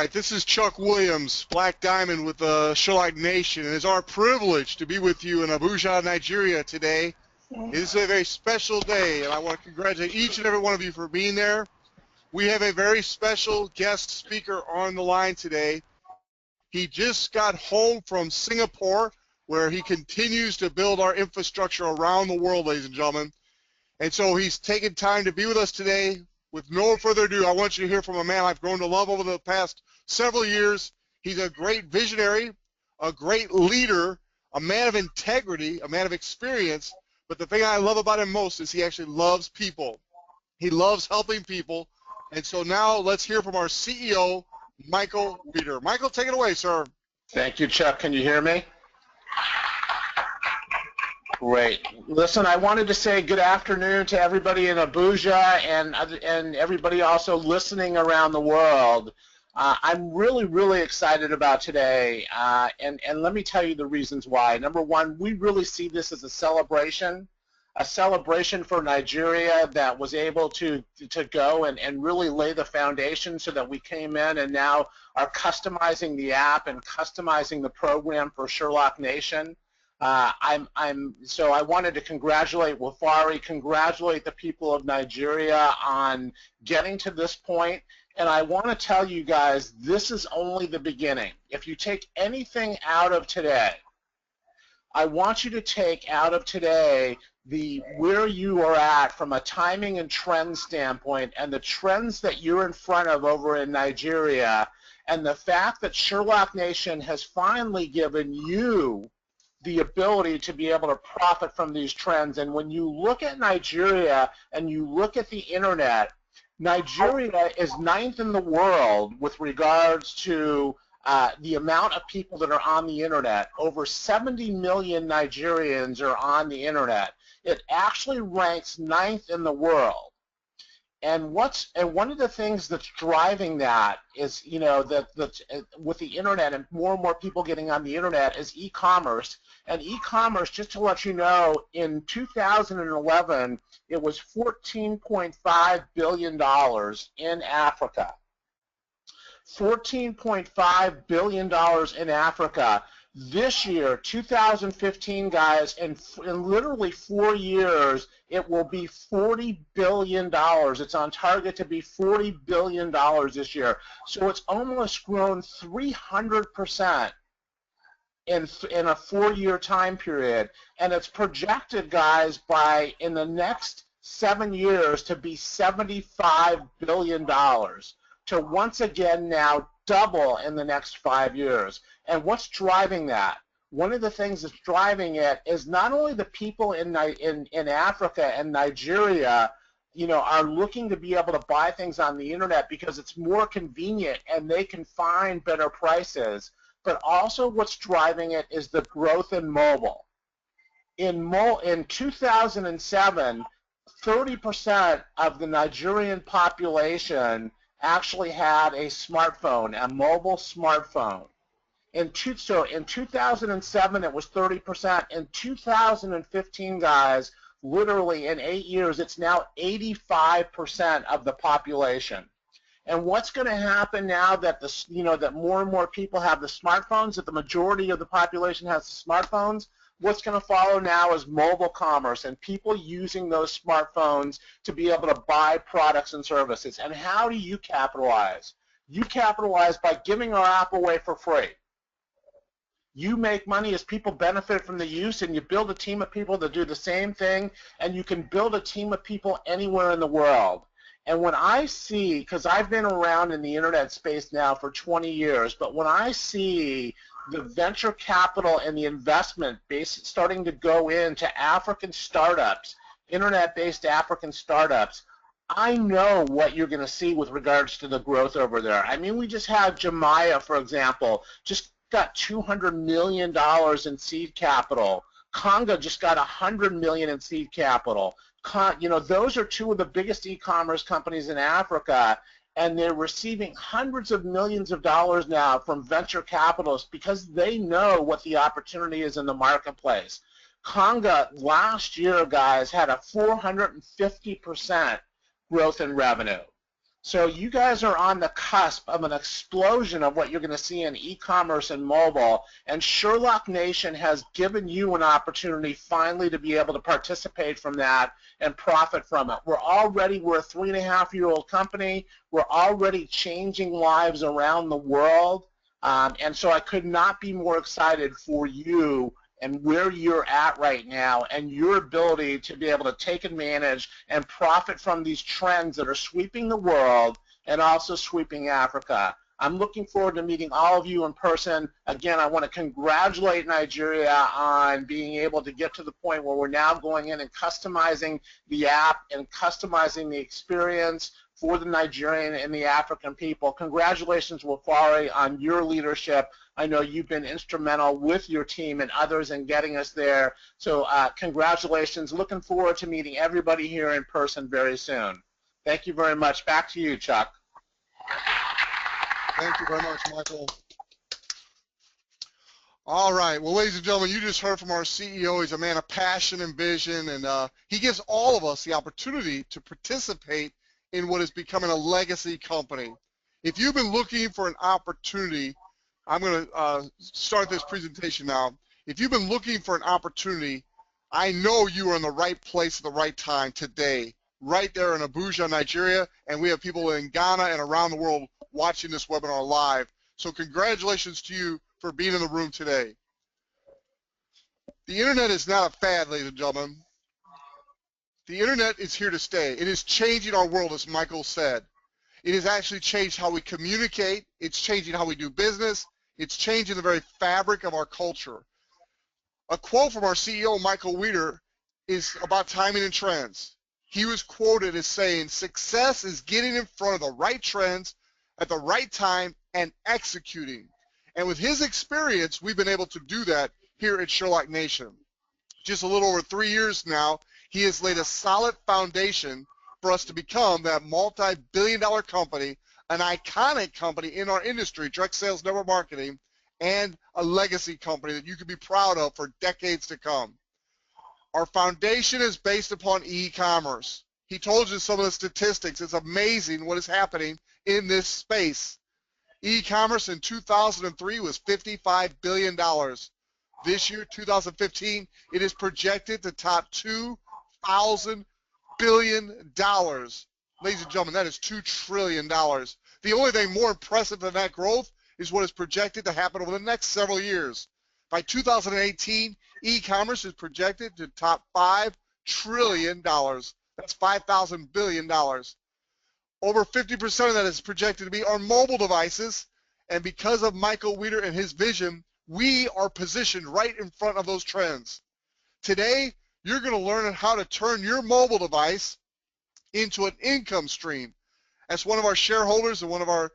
right, this is Chuck Wiliams, Black Diamond with the Sherlock Nation, and it's our privilege to be with you in Abuja, Nigeria today. It is a very special day, and I want to congratulate each and every one of you for being there. We have a very special guest speaker on the line today. He just got home from Singapore, where he continues to build our infrastructure around the world, ladies and gentlemen. And so he's taken time to be with us today. With no further ado, I want you to hear from a man I've grown to love over the past several years. He's a great visionary, a great leader, a man of integrity, a man of experience. But the thing I love about him most is he actually loves people. He loves helping people. And so now let's hear from our CEO, Michael Wiedder. Michael, take it away, sir. Thank you, Chuck. Can you hear me? Great. Listen, I wanted to say good afternoon to everybody in Abuja and everybody also listening around the world. I'm really excited about today, and let me tell you the reasons why. Number one, we really see this as a celebration for Nigeria that was able to go and really lay the foundation so that we came in and now are customizing the app and customizing the program for Sherlock Nation. So I wanted to congratulate Wafari, congratulate the people of Nigeria on getting to this point, and I want to tell you guys, this is only the beginning. If you take anything out of today, I want you to take out of today where you are at from a timing and trend standpoint and the trends that you're in front of over in Nigeria, and the fact that Sherlock Nation has finally given you the ability to be able to profit from these trends. And when you look at Nigeria and you look at the internet, Nigeria is 9th in the world with regards to the amount of people that are on the internet. Over 70 million Nigerians are on the internet. It actually ranks 9th in the world. And one of the things that's driving that is, you know, that with the internet and more people getting on the internet is e-commerce. And e-commerce, just to let you know, in 2011, it was $14.5 billion in Africa. $14.5 billion in Africa. This year, 2015, guys, in literally 4 years, it will be $40 billion. It's on target to be $40 billion this year. So it's almost grown 300% in a 4-year time period. And it's projected, guys, in the next 7 years to be $75 billion. To once again now double in the next 5 years. And what's driving that? One of the things that's driving it is not only the people in Africa and Nigeria, you know, are looking to be able to buy things on the internet because it's more convenient and they can find better prices, but also what's driving it is the growth in mobile. In 2007, 30% of the Nigerian population actually had a smartphone, a mobile smartphone. So in 2007, it was 30%. In 2015, guys, literally in 8 years, it's now 85% of the population. And what's going to happen now that that more and more people have the smartphones, that the majority of the population has the smartphones? What's going to follow now is mobile commerce and people using those smartphones to be able to buy products and services. And how do you capitalize? You capitalize by giving our app away for free. You make money as people benefit from the use, and you build a team of people that do the same thing, and you can build a team of people anywhere in the world. And when I see, because I've been around in the internet space now for 20 years, but when I see the venture capital and the investment base starting to go into African startups, internet-based African startups, I know what you're going to see with regards to the growth over there. I mean, we just had Jemiah, for example, just got $200 million in seed capital. Conga just got $100 million in seed capital. You know, those are two of the biggest e-commerce companies in Africa, and they're receiving hundreds of millions of dollars now from venture capitalists because they know what the opportunity is in the marketplace. Conga last year, guys, had a 450% growth in revenue. So you guys are on the cusp of an explosion of what you're going to see in e-commerce and mobile, and Sherlock Nation has given you an opportunity finally to be able to participate from that and profit from it. We're a 3.5-year-old company. We're already changing lives around the world, and so I could not be more excited for you and where you're at right now and your ability to be able to take advantage and profit from these trends that are sweeping the world and also sweeping Africa. I'm looking forward to meeting all of you in person. Again, I want to congratulate Nigeria on being able to get to the point where we're now going in and customizing the app and customizing the experience for the Nigerian and the African people. Congratulations, Wafari, on your leadership. I know you've been instrumental with your team and others in getting us there. So congratulations. Looking forward to meeting everybody here in person very soon. Thank you very much. Back to you, Chuck. Thank you very much, Michael. All right. Well, ladies and gentlemen, you just heard from our CEO. He's a man of passion and vision, and he gives all of us the opportunity to participate in what is becoming a legacy company. If you've been looking for an opportunity, I'm going to start this presentation now. If you've been looking for an opportunity, I know you are in the right place at the right time today, right there in Abuja, Nigeria, and we have people in Ghana and around the world watching this webinar live. So congratulations to you for being in the room today. The internet is not a fad, ladies and gentlemen. The internet is here to stay. It is changing our world, as Michael said. It has actually changed how we communicate. It's changing how we do business. It's changing the very fabric of our culture. A quote from our CEO, Michael Wiedder, is about timing and trends. He was quoted as saying, "Success is getting in front of the right trends at the right time and executing." And with his experience, we've been able to do that here at Sherlock Nation. Just a little over 3 years now, he has laid a solid foundation for us to become that multi-billion-dollar company, an iconic company in our industry, direct sales network marketing, and a legacy company that you can be proud of for decades to come. Our foundation is based upon e-commerce. He told you some of the statistics. It's amazing what is happening in this space. E-commerce in 2003 was $55 billion. This year, 2015, it is projected to top $2,000 billion. Ladies and gentlemen, that is $2 trillion. The only thing more impressive than that growth is what is projected to happen over the next several years. By 2018, e-commerce is projected to top $5 trillion. That's $5,000 billion. Over 50% of that is projected to be on mobile devices, and because of Michael Wiedder and his vision, we are positioned right in front of those trends. Today, you're going to learn how to turn your mobile device into an income stream. As one of our shareholders and one of our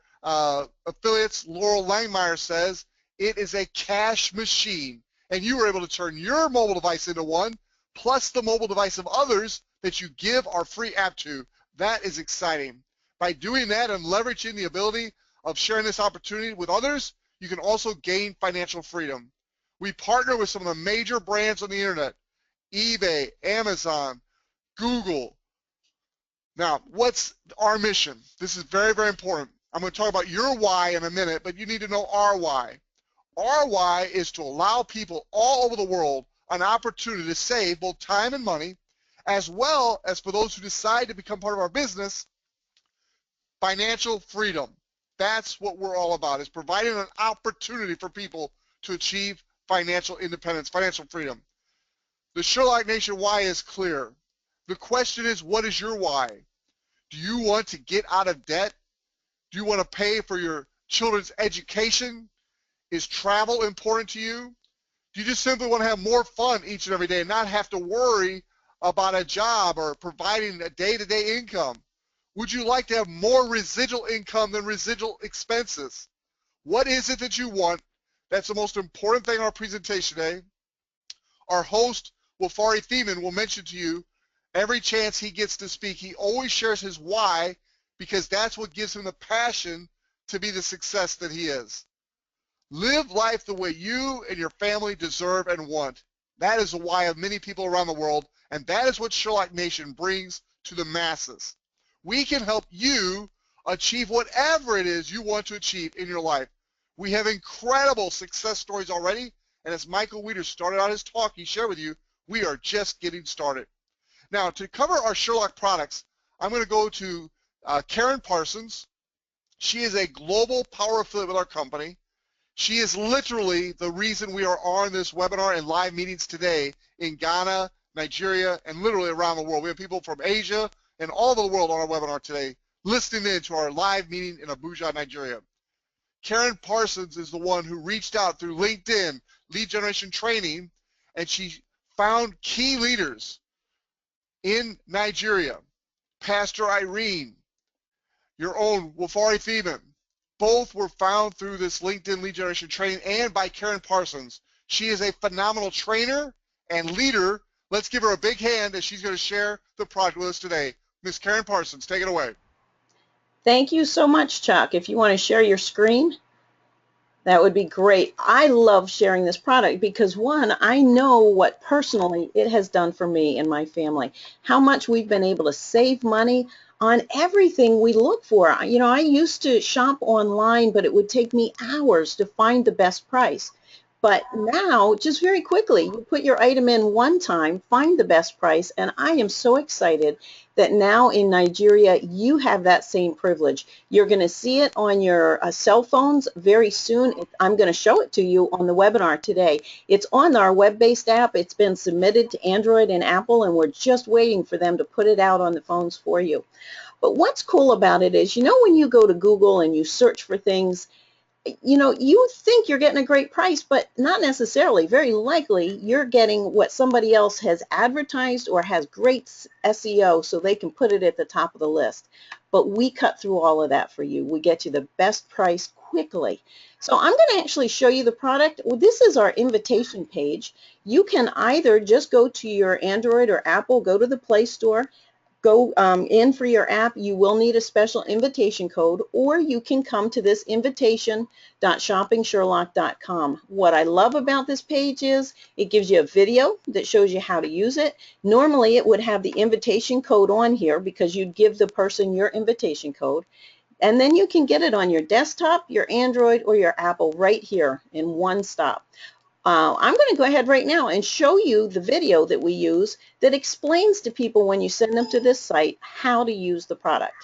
affiliates, Laurel Langmeyer, says, it is a cash machine, and you are able to turn your mobile device into one, plus the mobile device of others that you give our free app to. That is exciting. By doing that and leveraging the ability of sharing this opportunity with others, you can also gain financial freedom. We partner with some of the major brands on the internet, eBay, Amazon, Google. Now, what's our mission? This is very, very important. I'm going to talk about your why in a minute, but you need to know our why. Our why is to allow people all over the world an opportunity to save both time and money, as well as for those who decide to become part of our business, financial freedom. That's what we're all about, is providing an opportunity for people to achieve financial independence, financial freedom. The Sherlock Nation why is clear. The question is, what is your why? Do you want to get out of debt? Do you want to pay for your children's education? Is travel important to you? Do you just simply want to have more fun each and every day and not have to worry about a job or providing a day-to-day income? Would you like to have more residual income than residual expenses? What is it that you want? That's the most important thing in our presentation today. Our host, Wafari Thiemann, will mention to you every chance he gets to speak. He always shares his why, because that's what gives him the passion to be the success that he is. Live life the way you and your family deserve and want. That is the why of many people around the world, and that is what Sherlock Nation brings to the masses. We can help you achieve whatever it is you want to achieve in your life. We have incredible success stories already, and as Michael Wiedder started out his talk, he shared with you, we are just getting started. Now, to cover our Sherlock products, I'm going to go to Karin Parsons. She is a global power affiliate with our company. She is literally the reason we are on this webinar and live meetings today in Ghana, Nigeria, and literally around the world. We have people from Asia and all over the world on our webinar today listening in to our live meeting in Abuja, Nigeria. Karin Parsons is the one who reached out through LinkedIn, lead generation training, and she found key leaders in Nigeria. Pastor Irene, your own Wafari Thiemann, both were found through this LinkedIn lead generation training and by Karin Parsons. She is a phenomenal trainer and leader. Let's give her a big hand as she's going to share the product with us today. Ms. Karin Parsons, take it away. Thank you so much, Chuck. If you want to share your screen, that would be great. I love sharing this product because, one, I know what personally it has done for me and my family, how much we've been able to save money on everything we look for. You know, I used to shop online, but it would take me hours to find the best price. But now, just very quickly, you put your item in one time, find the best price, and I am so excited that now in Nigeria, you have that same privilege. You're going to see it on your cell phones very soon. I'm going to show it to you on the webinar today. It's on our web-based app. It's been submitted to Android and Apple, and we're just waiting for them to put it out on the phones for you. But what's cool about it is, you know, when you go to Google and you search for things, you know, you think you're getting a great price, but not necessarily. Very likely you're getting what somebody else has advertised or has great SEO so they can put it at the top of the list. But we cut through all of that for you. We get you the best price quickly. So I'm going to actually show you the product. Well, this is our invitation page. You can either just go to your Android or Apple, go to the Play Store, go in for your app. You will need a special invitation code, or you can come to this invitation.shoppingsherlock.com. What I love about this page is it gives you a video that shows you how to use it. Normally it would have the invitation code on here because you'd give the person your invitation code, and then you can get it on your desktop, your Android, or your Apple right here in one stop. I'm going to go ahead right now and show you the video that we use that explains to people when you send them to this site how to use the product.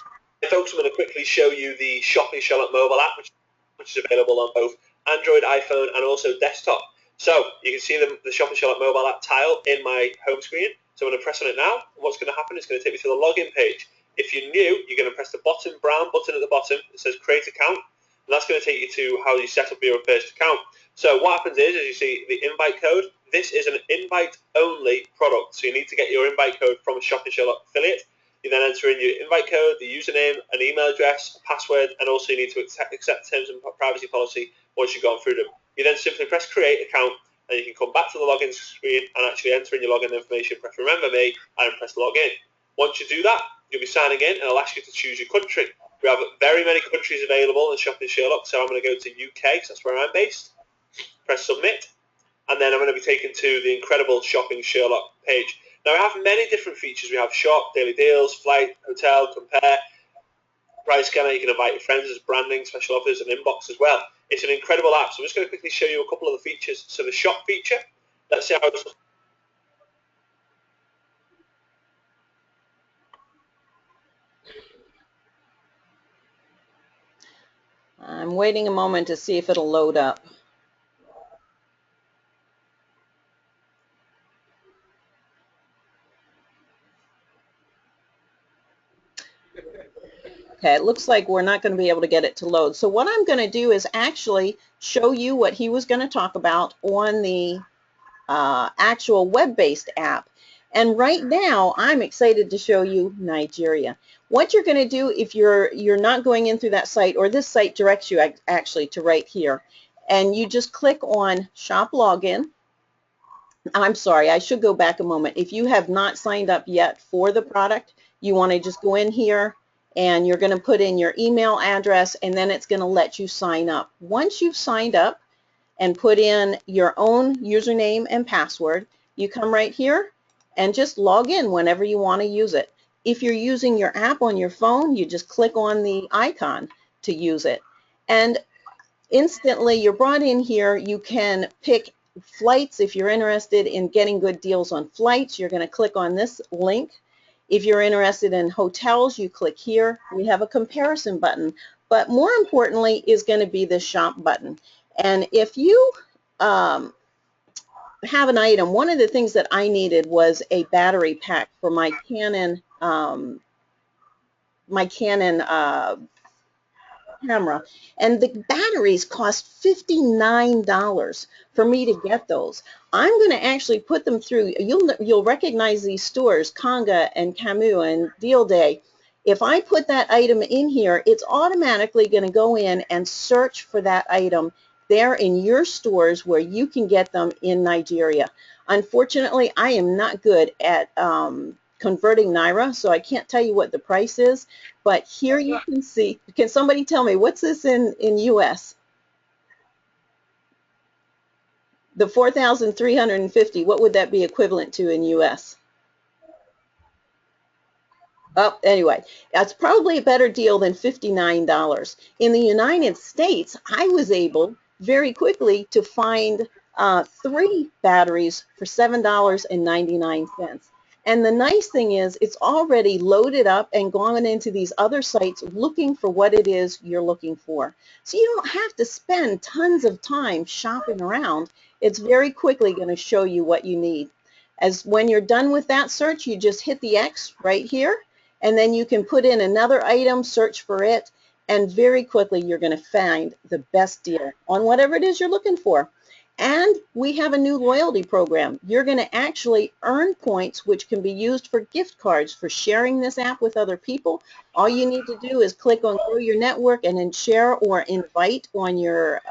Hey folks, I'm going to quickly show you the Shopping Sherlock mobile app, which is available on both Android, iPhone, and also desktop. So you can see the Shopping Sherlock mobile app tile in my home screen. So I'm going to press on it now. What's going to happen is it's going to take me to the login page. If you're new, you're going to press the brown button at the bottom that says Create Account, and that's going to take you to how you set up your first account. So what happens is, as you see the invite code, this is an invite-only product. So you need to get your invite code from a Shopping Sherlock affiliate. You then enter in your invite code, the username, an email address, a password, and also you need to accept terms and privacy policy once you've gone through them. You then simply press Create Account, and you can come back to the login screen and actually enter in your login information, press Remember Me, and press Login. Once you do that, you'll be signing in, and it'll ask you to choose your country. We have very many countries available in Shopping Sherlock, so I'm going to go to UK, because that's where I'm based. Press Submit, and then I'm going to be taken to the incredible Shopping Sherlock page. Now, we have many different features. We have Shop, Daily Deals, Flight, Hotel, Compare, Price Scanner. You can invite your friends as branding, special offers, and inbox as well. It's an incredible app, so I'm just going to quickly show you a couple of the features. So the Shop feature, let's see how it's... I'm waiting a moment to see if it'll load up. Okay, it looks like we're not going to be able to get it to load. So what I'm going to do is actually show you what he was going to talk about on the actual web-based app. And right now, I'm excited to show you Nigeria. What you're going to do if you're not going in through that site, or this site directs you actually to right here, and you just click on Shop Login. I'm sorry, I should go back a moment. If you have not signed up yet for the product, you want to just go in here, and you're going to put in your email address, and then it's going to let you sign up. Once you've signed up and put in your own username and password, you come right here and just log in whenever you want to use it. If you're using your app on your phone, you just click on the icon to use it. And instantly you're brought in here. You can pick flights. If you're interested in getting good deals on flights, you're going to click on this link. If you're interested in hotels, you click here. We have a comparison button, but more importantly is going to be the shop button. And if you have an item, one of the things that I needed was a battery pack for my Canon camera, and the batteries cost $59 for me to get those. I'm going to actually put them through. You'll recognize these stores, Conga and Camus and Deal Day. If I put that item in here, it's automatically going to go in and search for that item there in your stores where you can get them in Nigeria. Unfortunately, I am not good at converting Naira, so I can't tell you what the price is, but here you can see. Can somebody tell me what's this in US? The 4,350, what would that be equivalent to in US? Oh, anyway, that's probably a better deal than $59. In the United States, I was able very quickly to find 3 batteries for $7.99. And the nice thing is it's already loaded up and gone into these other sites looking for what it is you're looking for. So you don't have to spend tons of time shopping around. It's very quickly going to show you what you need. As when you're done with that search, you just hit the X right here, and then you can put in another item, search for it, and very quickly you're going to find the best deal on whatever it is you're looking for. And we have a new loyalty program. You're going to actually earn points which can be used for gift cards for sharing this app with other people. All you need to do is click on Grow Your Network and then share or invite on your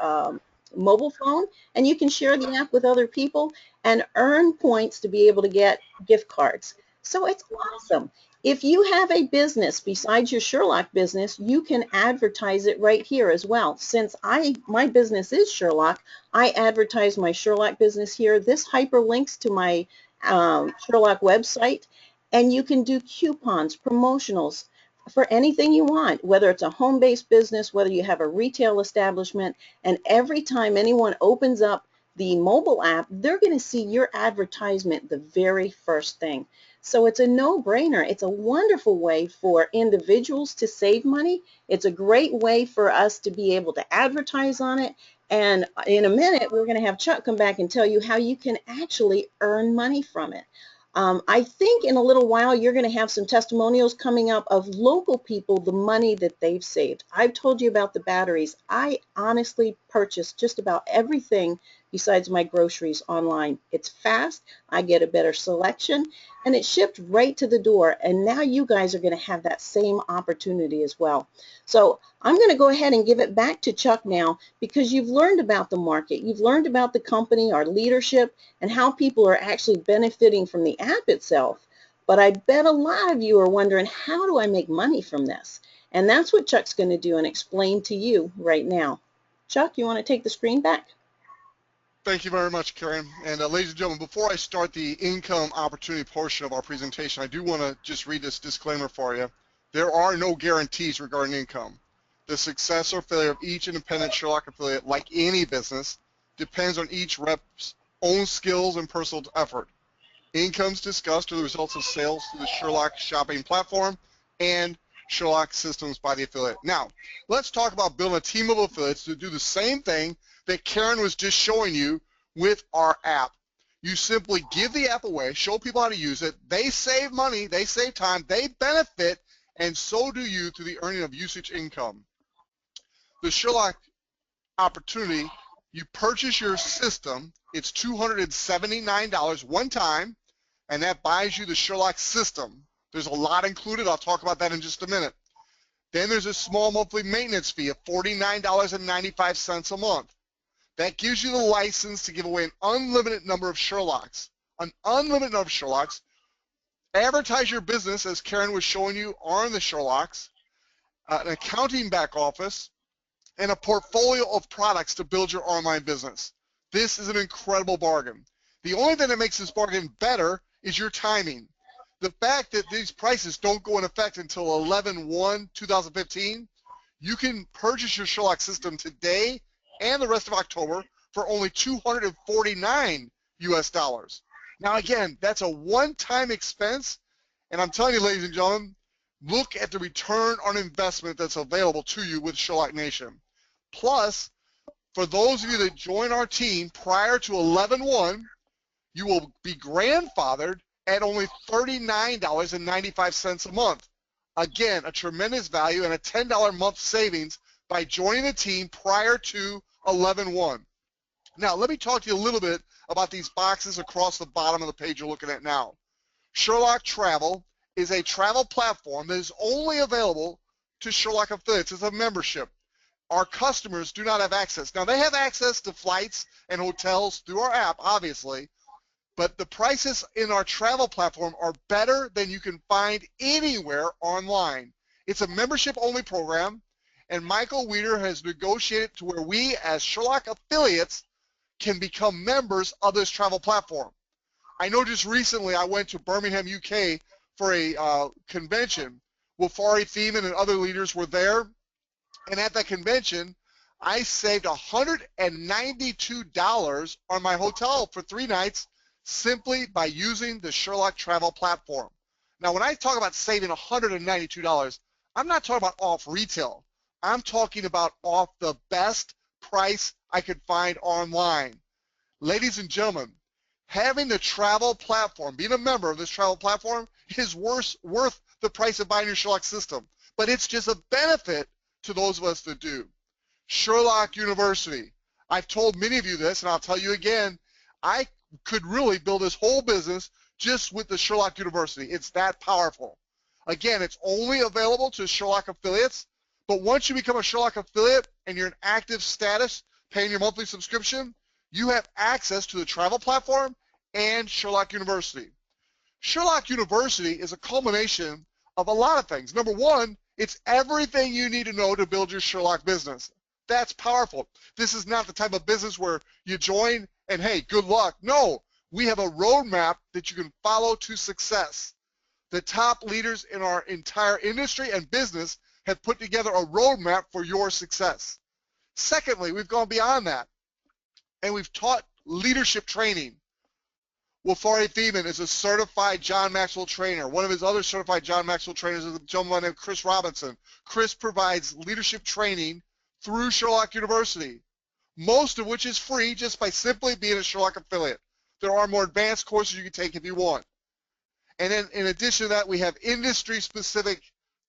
mobile phone, and you can share the app with other people and earn points to be able to get gift cards. So it's awesome. If you have a business besides your Sherlock business, you can advertise it right here as well. Since my business is Sherlock, I advertise my Sherlock business here. This hyperlinks to my Sherlock website, and you can do coupons, promotionals for anything you want, whether it's a home-based business, whether you have a retail establishment, and every time anyone opens up the mobile app, they're going to see your advertisement the very first thing. So it's a no-brainer. It's a wonderful way for individuals to save money. It's a great way for us to be able to advertise on it. And in a minute, we're going to have Chuck come back and tell you how you can actually earn money from it. I think in a little while you're going to have some testimonials coming up of local people, the money that they've saved. I've told you about the batteries. I honestly purchased just about everything besides my groceries online. It's fast, I get a better selection, and it's shipped right to the door. And now you guys are going to have that same opportunity as well. So I'm going to go ahead and give it back to Chuck now, because you've learned about the market, you've learned about the company, our leadership, and how people are actually benefiting from the app itself. But I bet a lot of you are wondering, how do I make money from this? And that's what Chuck's going to do and explain to you right now. Chuck, you want to take the screen back? Thank you very much, Karin. And ladies and gentlemen, before I start the income opportunity portion of our presentation, I do want to just read this disclaimer for you. There are no guarantees regarding income. The success or failure of each independent Sherlock affiliate, like any business, depends on each rep's own skills and personal effort. Incomes discussed are the results of sales through the Sherlock shopping platform and Sherlock systems by the affiliate. Now, let's talk about building a team of affiliates to do the same thing that Karin was just showing you with our app. You simply give the app away, show people how to use it. They save money, they save time, they benefit, and so do you through the earning of usage income. The Sherlock opportunity, you purchase your system, it's $279 one time, and that buys you the Sherlock system. There's a lot included. I'll talk about that in just a minute. Then there's a small monthly maintenance fee of $49.95 a month. That gives you the license to give away an unlimited number of Sherlocks. An unlimited number of Sherlocks. Advertise your business, as Karin was showing you, on the Sherlocks, an accounting back office, and a portfolio of products to build your online business. This is an incredible bargain. The only thing that makes this bargain better is your timing. the fact that these prices don't go in effect until 11/1/2015, you can purchase your Sherlock system today and the rest of October for only $249 US. Now again, that's a one-time expense, and I'm telling you, ladies and gentlemen, look at the return on investment that's available to you with Sherlock Nation. Plus, for those of you that join our team prior to 11/1, you will be grandfathered at only $39.95 a month. Again, a tremendous value and a $10 a month savings by joining the team prior to 11/1. Now, let me talk to you a little bit about these boxes across the bottom of the page you're looking at now. Sherlock Travel is a travel platform that is only available to Sherlock affiliates as a membership. Our customers do not have access. Now, they have access to flights and hotels through our app, obviously, but the prices in our travel platform are better than you can find anywhere online. It's a membership-only program, and Michael Wiedder has negotiated to where we, as Sherlock affiliates, can become members of this travel platform. I know just recently I went to Birmingham, UK for a convention. Wafari Thiemann and other leaders were there, and at that convention, I saved $192 on my hotel for 3 nights simply by using the Sherlock Travel platform. Now, when I talk about saving $192, I'm not talking about off retail. I'm talking about off the best price I could find online. Ladies and gentlemen, having the travel platform, being a member of this travel platform, is worth the price of buying your Sherlock system. But it's just a benefit to those of us that do. Sherlock University. I've told many of you this, and I'll tell you again, I could really build this whole business just with the Sherlock University. It's that powerful. Again, it's only available to Sherlock affiliates, but once you become a Sherlock affiliate and you're in active status, paying your monthly subscription, you have access to the travel platform and Sherlock University. Sherlock University is a culmination of a lot of things. Number one, it's everything you need to know to build your Sherlock business. That's powerful. This is not the type of business where you join and, hey, good luck. No, we have a roadmap that you can follow to success. The top leaders in our entire industry and business have put together a roadmap for your success. Secondly, we've gone beyond that, and we've taught leadership training. Wafari Thiemann is a certified John Maxwell trainer. One of his other certified John Maxwell trainers is a gentleman named Chris Robinson. Chris provides leadership training through Sherlock University, most of which is free just by simply being a Sherlock affiliate. There are more advanced courses you can take if you want. And then in addition to that, we have industry-specific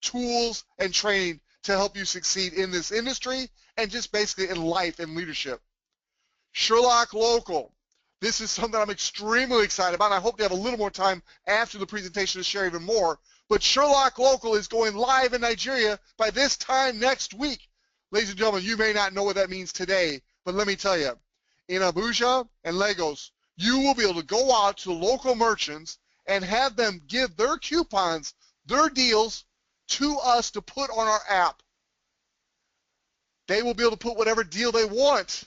tools and training to help you succeed in this industry and just basically in life and leadership. Sherlock Local. This is something I'm extremely excited about, and I hope to have a little more time after the presentation to share even more. But Sherlock Local is going live in Nigeria by this time next week. Ladies and gentlemen, you may not know what that means today, but let me tell you, in Abuja and Lagos, you will be able to go out to local merchants and have them give their coupons, their deals, to us to put on our app. They will be able to put whatever deal they want.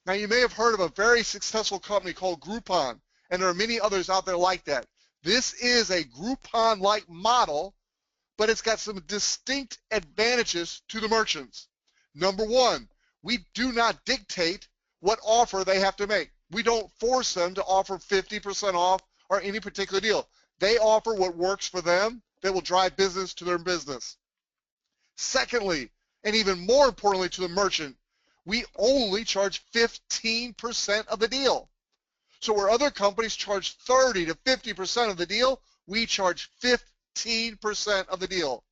Now, you may have heard of a very successful company called Groupon, and there are many others out there like that. This is a Groupon-like model, but it's got some distinct advantages to the merchants. Number one, we do not dictate what offer they have to make. We don't force them to offer 50% off or any particular deal. They offer what works for them that will drive business to their business. Secondly, and even more importantly to the merchant, we only charge 15% of the deal. So where other companies charge 30 to 50% of the deal, we charge 15% of the deal.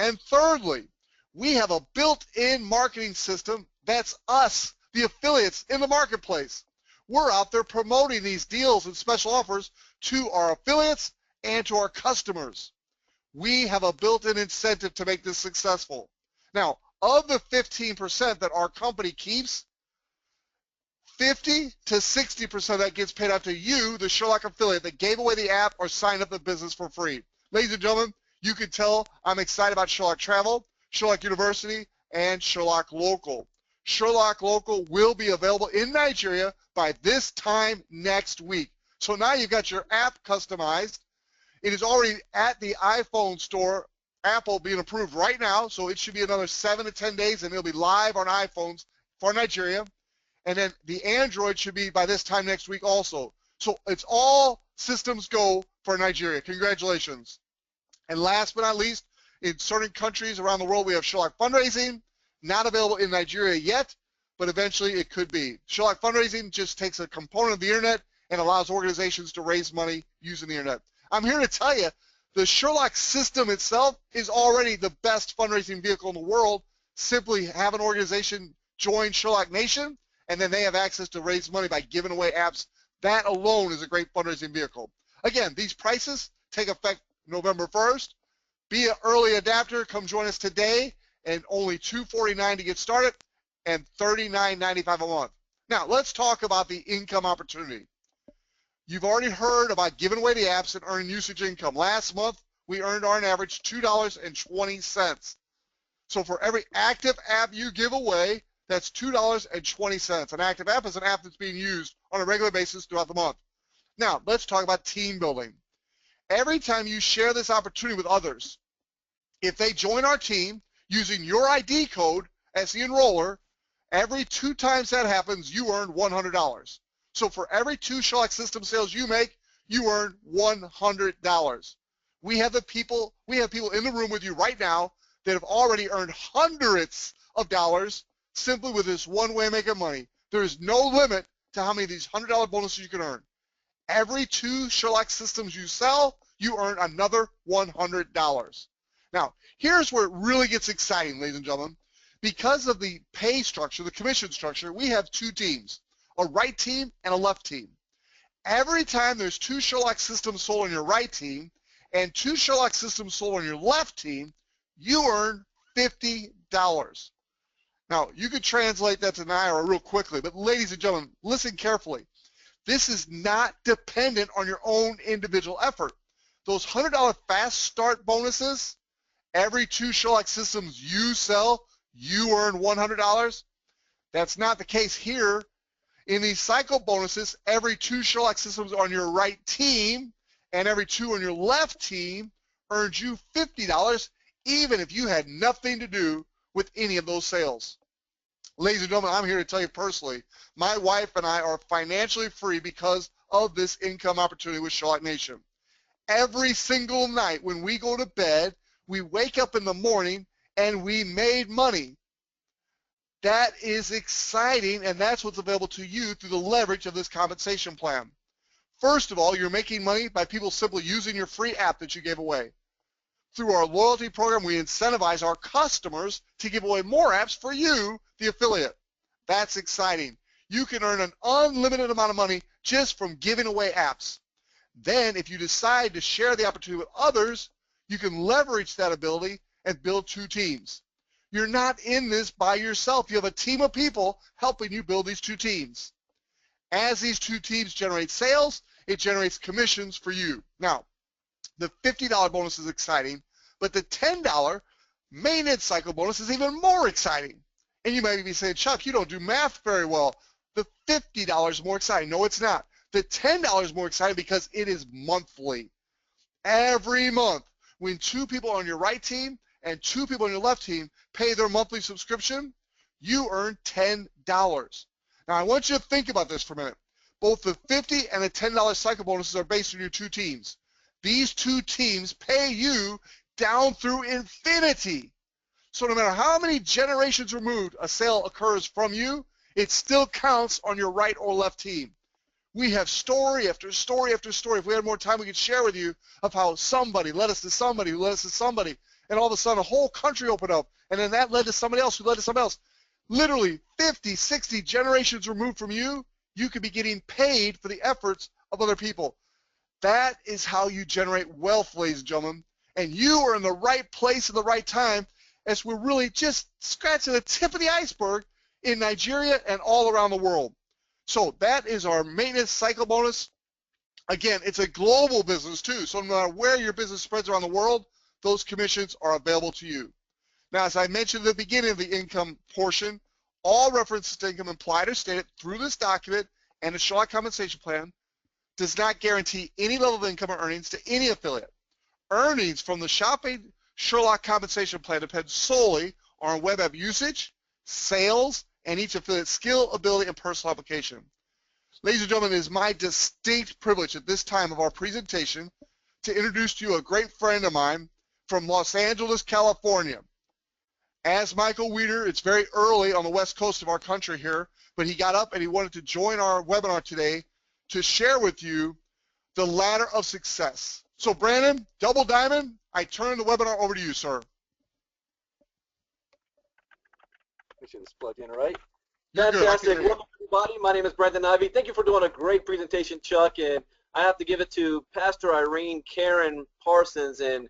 And thirdly, we have a built-in marketing system that's us, the affiliates in the marketplace. We're out there promoting these deals and special offers to our affiliates and to our customers. We have a built-in incentive to make this successful. Now, of the 15% that our company keeps, 50 to 60% of that gets paid out to you, the Sherlock affiliate that gave away the app or signed up the business for free. Ladies and gentlemen, you can tell I'm excited about Sherlock Travel, Sherlock University, and Sherlock Local. Sherlock Local will be available in Nigeria by this time next week. So now you've got your app customized. It is already at the iPhone store, Apple being approved right now, so it should be another 7 to 10 days, and it'll be live on iPhones for Nigeria. And then the Android should be by this time next week also. So it's all systems go for Nigeria. Congratulations. And last but not least, in certain countries around the world, we have Sherlock Fundraising, not available in Nigeria yet, but eventually it could be. Sherlock Fundraising just takes a component of the internet and allows organizations to raise money using the internet. I'm here to tell you, the Sherlock system itself is already the best fundraising vehicle in the world. Simply have an organization join Sherlock Nation, and then they have access to raise money by giving away apps. That alone is a great fundraising vehicle. Again, these prices take effect November 1st. Be an early adapter. Come join us today, and only $249 to get started and $39.95 a month. Now, let's talk about the income opportunity. You've already heard about giving away the apps and earning usage income. Last month, we earned on average $2.20. So for every active app you give away, that's $2.20. An active app is an app that's being used on a regular basis throughout the month. Now, let's talk about team building. Every time you share this opportunity with others, if they join our team using your ID code as the enroller, every 2 times that happens, you earn $100. So for every 2 Sherlock system sales you make, you earn $100. We have people in the room with you right now that have already earned hundreds of dollars simply with this one way of making money. There is no limit to how many of these $100 bonuses you can earn. Every 2 Sherlock systems you sell, you earn another $100. Now, here's where it really gets exciting, ladies and gentlemen. Because of the pay structure, the commission structure, we have 2 teams, a right team and a left team. Every time there's 2 Sherlock systems sold on your right team and 2 Sherlock systems sold on your left team, you earn $50. Now, you could translate that to Naira real quickly, but ladies and gentlemen, listen carefully. This is not dependent on your own individual effort. Those $100 fast start bonuses, every 2 Sherlock systems you sell, you earn $100. That's not the case here. In these cycle bonuses, every 2 Sherlock systems on your right team and every 2 on your left team earns you $50, even if you had nothing to do with any of those sales. Ladies and gentlemen, I'm here to tell you personally, my wife and I are financially free because of this income opportunity with Sherlock Nation. Every single night when we go to bed, we wake up in the morning and we made money. That is exciting, and that's what's available to you through the leverage of this compensation plan. First of all, you're making money by people simply using your free app that you gave away. Through our loyalty program, we incentivize our customers to give away more apps for you, the affiliate. That's exciting. You can earn an unlimited amount of money just from giving away apps. Then, if you decide to share the opportunity with others, you can leverage that ability and build 2 teams. You're not in this by yourself. You have a team of people helping you build these 2 teams. As these 2 teams generate sales, it generates commissions for you. Now, the $50 bonus is exciting, but the $10 maintenance cycle bonus is even more exciting. And you might be saying, Chuck, you don't do math very well. The $50 is more exciting. No, it's not. The $10 is more exciting because it is monthly. Every month, when 2 people on your right team and 2 people on your left team pay their monthly subscription, you earn $10. Now, I want you to think about this for a minute. Both the $50 and the $10 cycle bonuses are based on your 2 teams. These 2 teams pay you down through infinity. So no matter how many generations removed a sale occurs from you, it still counts on your right or left team. We have story after story after story. If we had more time, we could share with you of how somebody led us to somebody who led us to somebody, and all of a sudden a whole country opened up, and then that led to somebody else who led to somebody else. Literally 50, 60 generations removed from you, you could be getting paid for the efforts of other people. That is how you generate wealth, ladies and gentlemen. And you are in the right place at the right time, as we're really just scratching the tip of the iceberg in Nigeria and all around the world. So that is our maintenance cycle bonus. Again, it's a global business too, so no matter where your business spreads around the world, those commissions are available to you. Now, as I mentioned at the beginning of the income portion, all references to income implied or stated through this document and the Sherlock compensation plan does not guarantee any level of income or earnings to any affiliate. Earnings from the Shopping Sherlock compensation plan depend solely on web app usage, sales, and each affiliate's skill, ability, and personal application. Ladies and gentlemen, it is my distinct privilege at this time of our presentation to introduce to you a great friend of mine from Los Angeles, California. As Michael Wiedder, it's very early on the west coast of our country here, but he got up and he wanted to join our webinar today to share with you the ladder of success. So Brandon, Double Diamond, I turn the webinar over to you, sir. Make sure this is plugged in, all right? You're Fantastic. good. Welcome, everybody. My name is Brandon Ivey. Thank you for doing a great presentation, Chuck. And I have to give it to Pastor Irene, Karin Parsons, and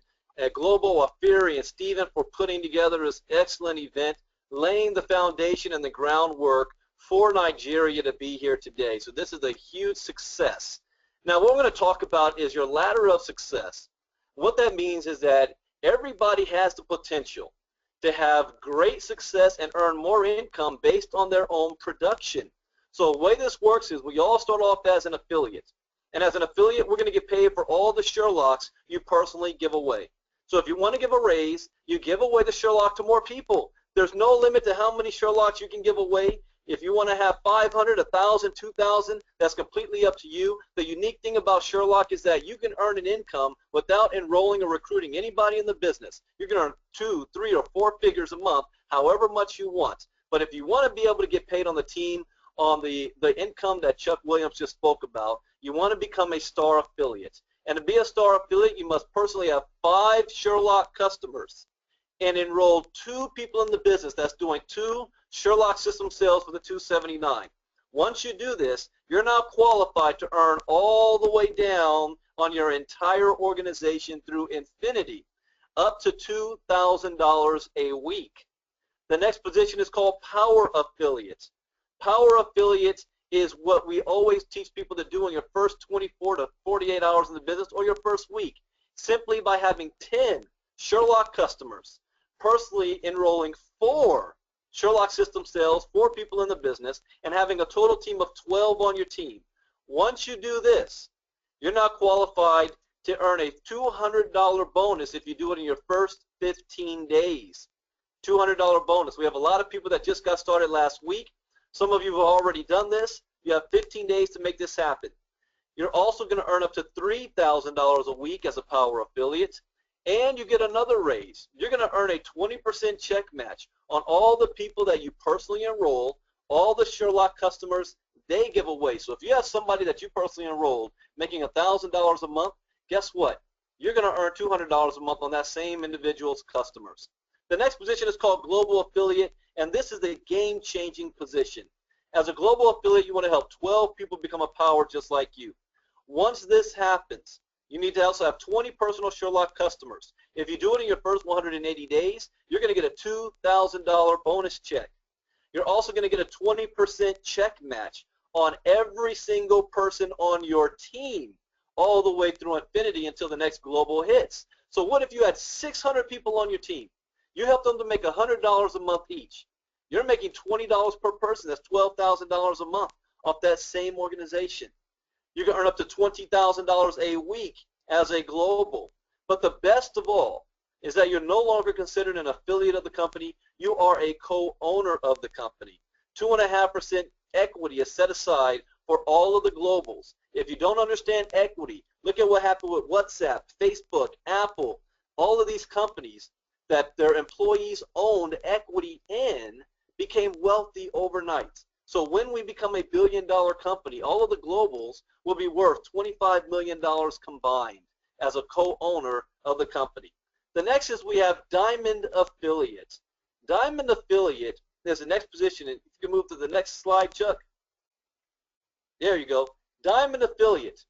Global Afiri and Stephen for putting together this excellent event, laying the foundation and the groundwork for Nigeria to be here today. So this is a huge success. Now, what we're going to talk about is your ladder of success. What that means is that everybody has the potential to have great success and earn more income based on their own production. So the way this works is we all start off as an affiliate. And as an affiliate, we're going to get paid for all the Sherlocks you personally give away. So if you want to give a raise, you give away the Sherlock to more people. There's no limit to how many Sherlocks you can give away. If you want to have 500, 1,000, 2,000, that's completely up to you. The unique thing about Sherlock is that you can earn an income without enrolling or recruiting anybody in the business. You can earn 2, 3, or 4 figures a month, however much you want. But if you want to be able to get paid on the team on the income that Chuck Wiliams just spoke about, you want to become a star affiliate. And to be a star affiliate, you must personally have 5 Sherlock customers and enroll 2 people in the business that's doing 2 Sherlock system sales for the 279. Once you do this, you're now qualified to earn all the way down on your entire organization through infinity, up to $2,000 a week. The next position is called Power Affiliate. Power Affiliate is what we always teach people to do in your first 24 to 48 hours in the business or your first week, simply by having 10 Sherlock customers, personally enrolling 4 Sherlock system sales, 4 people in the business, and having a total team of 12 on your team. Once you do this, you're now qualified to earn a $200 bonus if you do it in your first 15 days. $200 bonus. We have a lot of people that just got started last week. Some of you have already done this. You have 15 days to make this happen. You're also going to earn up to $3,000 a week as a Power Affiliate. And you get another raise. You're going to earn a 20% check match on all the people that you personally enroll, all the Sherlock customers they give away. So if you have somebody that you personally enrolled making $1,000 a month, guess what? You're going to earn $200 a month on that same individual's customers. The next position is called Global Affiliate, and this is a game-changing position. As a Global Affiliate, you want to help 12 people become a power just like you. Once this happens, you need to also have 20 personal Sherlock customers. If you do it in your first 180 days, you're going to get a $2,000 bonus check. You're also going to get a 20% check match on every single person on your team all the way through infinity until the next global hits. So what if you had 600 people on your team? You help them to make $100 a month each. You're making $20 per person. That's $12,000 a month off that same organization. You can earn up to $20,000 a week as a global. But the best of all is that you're no longer considered an affiliate of the company. You are a co-owner of the company. 2.5% equity is set aside for all of the globals. If you don't understand equity, look at what happened with WhatsApp, Facebook, Apple, all of these companies that their employees owned equity in became wealthy overnight. So when we become a billion-dollar company, all of the globals will be worth $25 million combined as a co-owner of the company. The next is we have Diamond Affiliate. Diamond Affiliate is the next position. If you can move to the next slide, Chuck. There you go. Diamond Affiliate.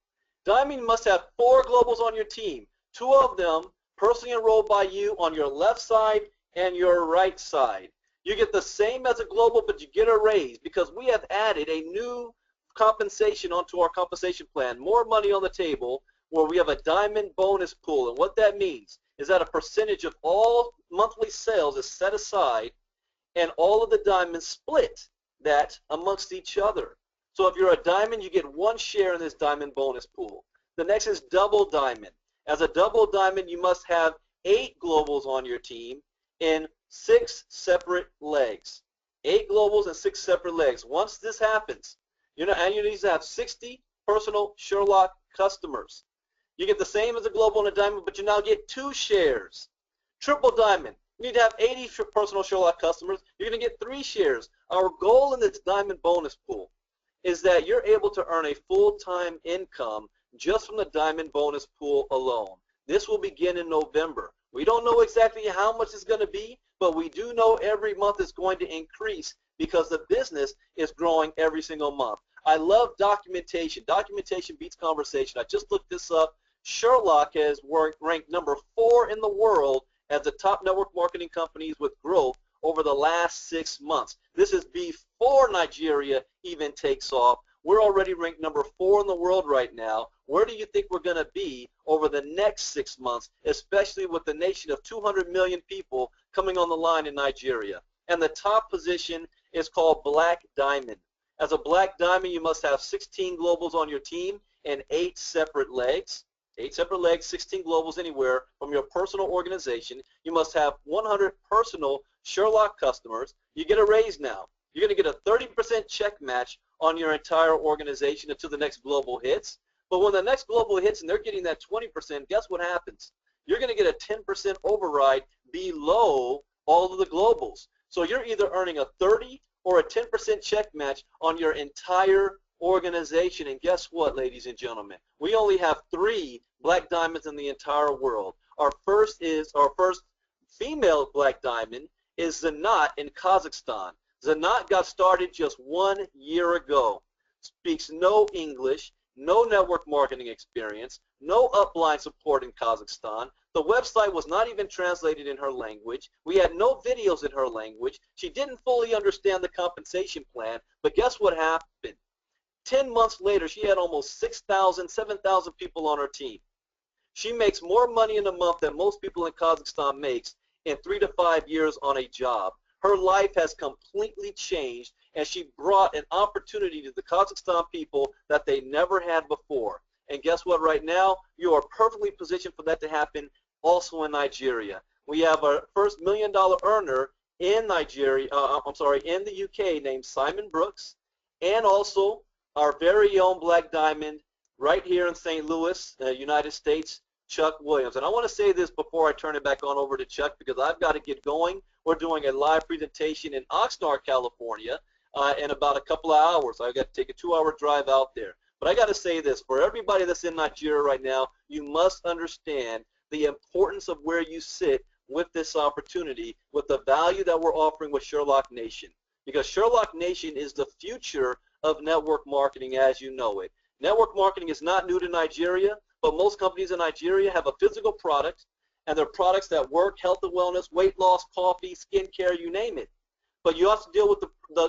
Diamond must have 4 globals on your team, 2 of them personally enrolled by you on your left side and your right side. You get the same as a global, but you get a raise because we have added a new compensation onto our compensation plan, more money on the table, where we have a diamond bonus pool. And what that means is that a percentage of all monthly sales is set aside, and all of the diamonds split that amongst each other. So if you're a diamond, you get 1 share in this diamond bonus pool. The next is double diamond. As a double diamond, you must have 8 globals on your team in 6 separate legs. 8 globals and 6 separate legs. Once this happens, you need to have 60 personal Sherlock customers. You get the same as a global and a diamond, but you now get 2 shares. Triple diamond, you need to have 80 personal Sherlock customers. You're going to get 3 shares. Our goal in this diamond bonus pool is that you're able to earn a full-time income just from the diamond bonus pool alone. This will begin in November. We don't know exactly how much it's going to be, but we do know every month is going to increase because the business is growing every single month. I love documentation. Documentation beats conversation. I just looked this up. Sherlock has ranked number 4 in the world as the top network marketing companies with growth over the last 6 months. This is before Nigeria even takes off. We're already ranked number 4 in the world right now. Where do you think we're going to be over the next 6 months, especially with the nation of 200 million people coming on the line in Nigeria? And the top position is called Black Diamond. As a Black Diamond, you must have 16 globals on your team and 8 separate legs. 8 separate legs, 16 globals anywhere from your personal organization. You must have 100 personal Sherlock customers. You get a raise now. You're going to get a 30% check match on your entire organization until the next global hits. But when the next global hits and they're getting that 20%, guess what happens? You're going to get a 10% override below all of the globals. So you're either earning a 30 or a 10% check match on your entire organization. And guess what, ladies and gentlemen? We only have 3 Black Diamonds in the entire world. Our first female Black Diamond is Zanat in Kazakhstan. Zanat got started just 1 year ago. Speaks no English, no network marketing experience, no upline support in Kazakhstan. The website was not even translated in her language. We had no videos in her language. She didn't fully understand the compensation plan, but guess what happened? 10 months later, she had almost 6,000, 7,000 people on her team. She makes more money in a month than most people in Kazakhstan makes in 3 to 5 years on a job. Her life has completely changed, and she brought an opportunity to the Kazakhstan people that they never had before. And guess what? Right now, you are perfectly positioned for that to happen also in Nigeria. We have our first $1 million earner in Nigeria, in the UK named Simon Brooks, and also our very own Black Diamond right here in St. Louis, United States, Chuck Wiliams. And I want to say this before I turn it back on over to Chuck because I've got to get going. We're doing a live presentation in Oxnard, California in about a couple of hours. I've got to take a 2-hour drive out there. But I got to say this, for everybody that's in Nigeria right now, you must understand the importance of where you sit with this opportunity, with the value that we're offering with Sherlock Nation. Because Sherlock Nation is the future of network marketing as you know it. Network marketing is not new to Nigeria, but most companies in Nigeria have a physical product, and they're products that work, health and wellness, weight loss, coffee, skincare, you name it. But you have to deal with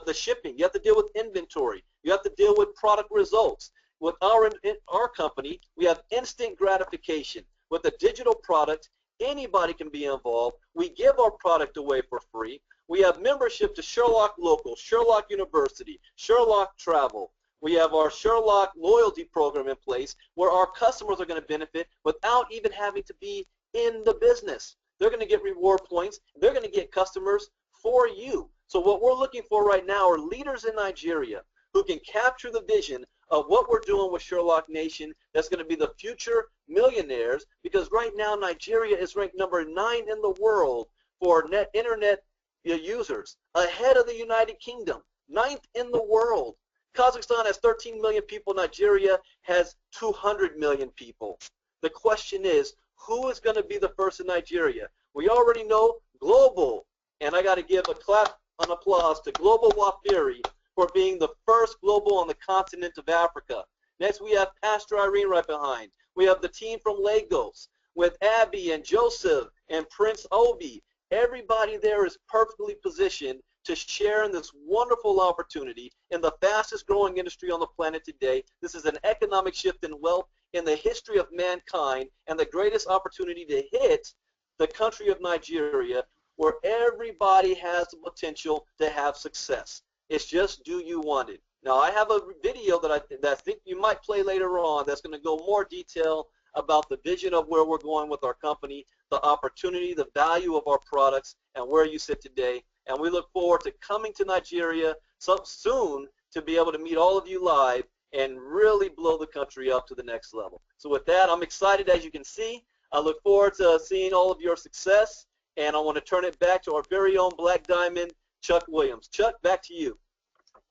the shipping. You have to deal with inventory. You have to deal with product results. With our company, we have instant gratification. With a digital product, anybody can be involved. We give our product away for free. We have membership to Sherlock Local, Sherlock University, Sherlock Travel. We have our Sherlock loyalty program in place where our customers are going to benefit without even having to be in the business. They're going to get reward points. They're going to get customers for you. So what we're looking for right now are leaders in Nigeria who can capture the vision of what we're doing with Sherlock Nation that's going to be the future millionaires, because right now Nigeria is ranked number 9 in the world for internet users, ahead of the United Kingdom, 9th in the world. Kazakhstan has 13 million people. Nigeria has 200 million people. The question is, who is going to be the first in Nigeria? We already know Global, and I got to give a clap and applause to Global Wafiri for being the first global on the continent of Africa. Next, we have Pastor Irene right behind. We have the team from Lagos with Abby and Joseph and Prince Obi. Everybody there is perfectly positioned to share in this wonderful opportunity in the fastest growing industry on the planet today. This is an economic shift in wealth in the history of mankind and the greatest opportunity to hit the country of Nigeria where everybody has the potential to have success. It's just, do you want it? Now, I have a video that I think you might play later on that's going to go more detail about the vision of where we're going with our company, the opportunity, the value of our products, and where you sit today. And we look forward to coming to Nigeria so soon to be able to meet all of you live and really blow the country up to the next level. So with that, I'm excited, as you can see. I look forward to seeing all of your success, and I want to turn it back to our very own Black Diamond, Chuck Wiliams. Chuck, back to you.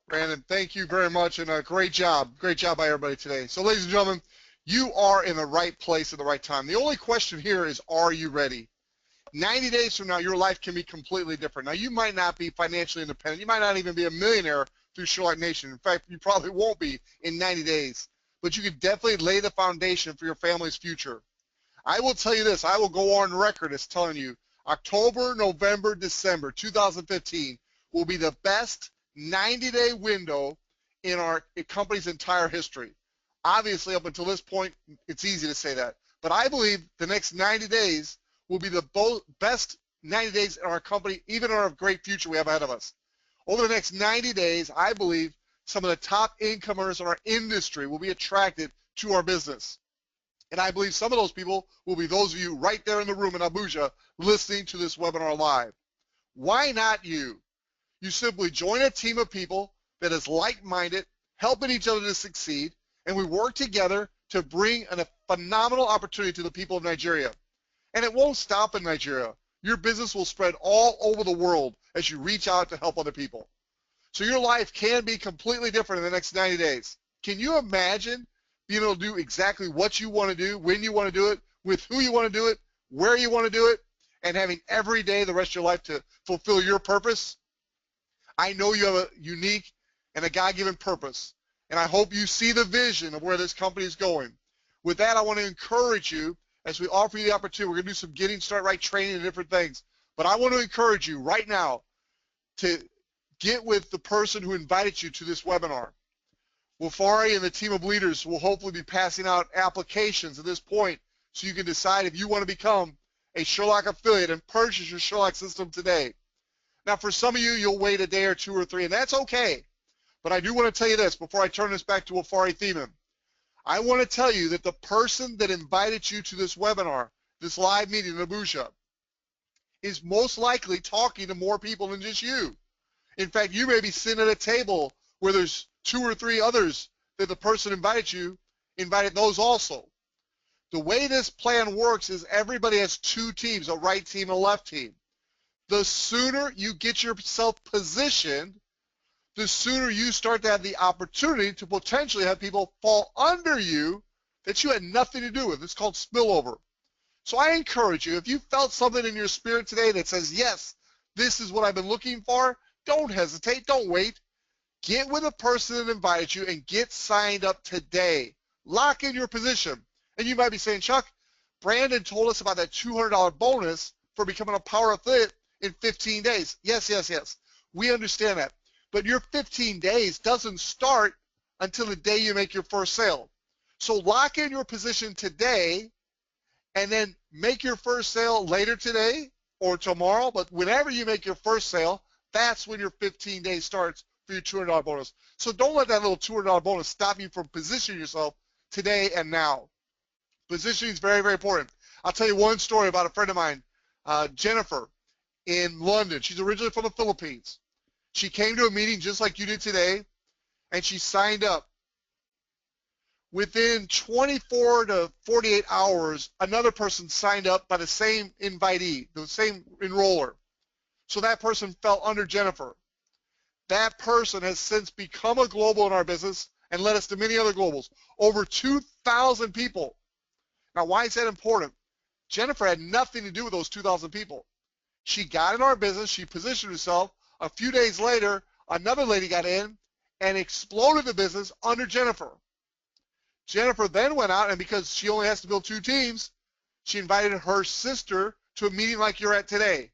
Brandon, thank you very much, and great job by everybody today. So ladies and gentlemen, you are in the right place at the right time. The only question here is, are you ready? 90 days from now, your life can be completely different. Now, you might not be financially independent. You might not even be a millionaire through Sherlock Nation. In fact, you probably won't be in 90 days. But you can definitely lay the foundation for your family's future. I will tell you this. I will go on record as telling you October, November, December 2015 will be the best 90-day window in our company's entire history. Obviously, up until this point, it's easy to say that. But I believe the next 90 days will be the best 90 days in our company, even in our great future we have ahead of us. Over the next 90 days, I believe some of the top income earners in our industry will be attracted to our business. And I believe some of those people will be those of you right there in the room in Abuja listening to this webinar live. Why not you? You simply join a team of people that is like-minded, helping each other to succeed, and we work together to bring a phenomenal opportunity to the people of Nigeria. And it won't stop in Nigeria. Your business will spread all over the world as you reach out to help other people. So your life can be completely different in the next 90 days. Can you imagine being able to do exactly what you want to do, when you want to do it, with who you want to do it, where you want to do it, and having every day the rest of your life to fulfill your purpose? I know you have a unique and a God-given purpose, and I hope you see the vision of where this company is going. With that, I want to encourage you as we offer you the opportunity. We're going to do some getting started right training and different things, but I want to encourage you right now to get with the person who invited you to this webinar. Wafari and the team of leaders will hopefully be passing out applications at this point so you can decide if you want to become a Sherlock affiliate and purchase your Sherlock system today. Now, for some of you, you'll wait a day or two or three, and that's okay. But I do want to tell you this before I turn this back to Wafari Thiemann. I want to tell you that the person that invited you to this webinar, this live meeting in Abuja, is most likely talking to more people than just you. In fact, you may be sitting at a table where there's 2 or 3 others that the person invited those also. The way this plan works is everybody has 2 teams, a right team and a left team. The sooner you get yourself positioned, the sooner you start to have the opportunity to potentially have people fall under you that you had nothing to do with. It's called spillover. So I encourage you, if you felt something in your spirit today that says, yes, this is what I've been looking for, don't hesitate, don't wait. Get with a person that invited you and get signed up today. Lock in your position. And you might be saying, Chuck, Brandon told us about that $200 bonus for becoming a power affiliate in 15 days. Yes, yes, yes. We understand that. But your 15 days doesn't start until the day you make your first sale. So lock in your position today and then make your first sale later today or tomorrow. But whenever you make your first sale, that's when your 15 days starts for your $200 bonus. So don't let that little $200 bonus stop you from positioning yourself today and now. Positioning is very, very important. I'll tell you one story about a friend of mine, Jennifer, in London. She's originally from the Philippines. She came to a meeting just like you did today, and she signed up. Within 24 to 48 hours, another person signed up by the same invitee, the same enroller. So that person fell under Jennifer. That person has since become a global in our business and led us to many other globals. Over 2,000 people. Now, why is that important? Jennifer had nothing to do with those 2,000 people. She got in our business. She positioned herself. A few days later, another lady got in and exploded the business under Jennifer. Jennifer then went out, and because she only has to build 2 teams, she invited her sister to a meeting like you're at today.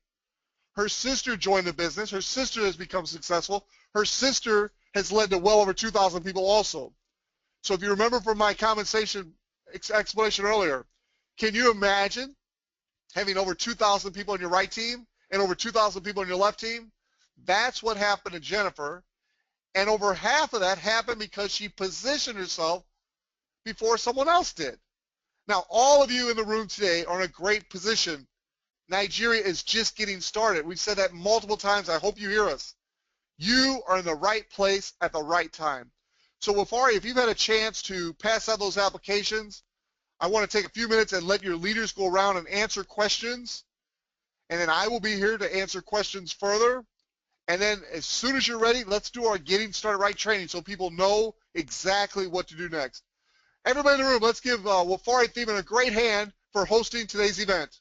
Her sister joined the business. Her sister has become successful. Her sister has led to well over 2,000 people also. So if you remember from my compensation explanation earlier, can you imagine having over 2,000 people on your right team and over 2,000 people on your left team? That's what happened to Jennifer, and over half of that happened because she positioned herself before someone else did. Now, all of you in the room today are in a great position. Nigeria is just getting started. We've said that multiple times. I hope you hear us. You are in the right place at the right time. So, Wafari, if you've had a chance to pass out those applications, I want to take a few minutes and let your leaders go around and answer questions. And then I will be here to answer questions further. And then as soon as you're ready, let's do our Getting Started Right training so people know exactly what to do next. Everybody in the room, let's give Wafari Thiemann a great hand for hosting today's event.